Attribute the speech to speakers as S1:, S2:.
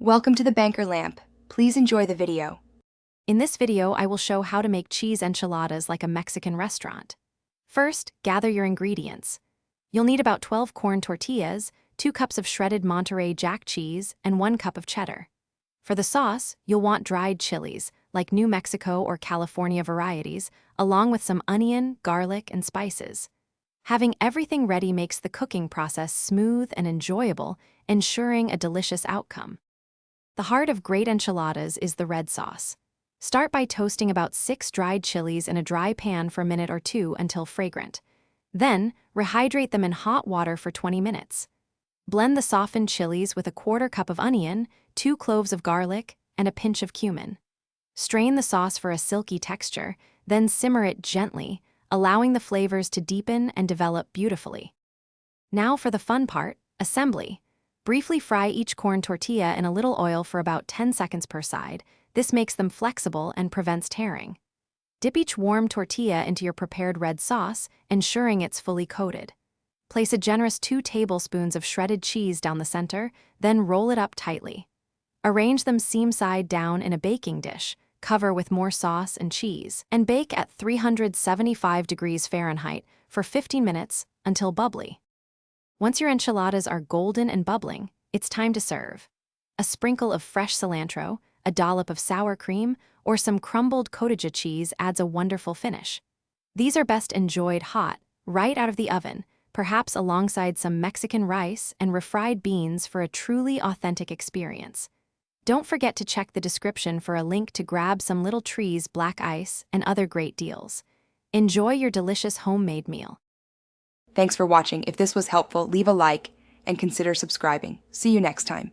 S1: Welcome to the Banker Lamp. Please enjoy the video.
S2: In this video, I will show how to make cheese enchiladas like a Mexican restaurant. First, gather your ingredients. You'll need about 12 corn tortillas, 2 cups of shredded Monterey Jack cheese, and 1 cup of cheddar. For the sauce, you'll want dried chilies, like New Mexico or California varieties, along with some onion, garlic, and spices. Having everything ready makes the cooking process smooth and enjoyable, ensuring a delicious outcome. The heart of great enchiladas is the red sauce. Start by toasting about 6 dried chilies in a dry pan for a minute or two until fragrant. Then, rehydrate them in hot water for 20 minutes. Blend the softened chilies with a 1/4 cup of onion, 2 cloves of garlic, and a pinch of cumin. Strain the sauce for a silky texture, then simmer it gently, allowing the flavors to deepen and develop beautifully. Now for the fun part, assembly. Briefly fry each corn tortilla in a little oil for about 10 seconds per side. This makes them flexible and prevents tearing. Dip each warm tortilla into your prepared red sauce, ensuring it's fully coated. Place a generous 2 tablespoons of shredded cheese down the center, then roll it up tightly. Arrange them seam side down in a baking dish, cover with more sauce and cheese, and bake at 375 degrees Fahrenheit for 15 minutes until bubbly. Once your enchiladas are golden and bubbling, it's time to serve. A sprinkle of fresh cilantro, a dollop of sour cream, or some crumbled cottage cheese adds a wonderful finish. These are best enjoyed hot, right out of the oven, perhaps alongside some Mexican rice and refried beans for a truly authentic experience. Don't forget to check the description for a link to grab some Little Trees black ice and other great deals. Enjoy your delicious homemade meal.
S1: Thanks for watching. If this was helpful, leave a like and consider subscribing. See you next time.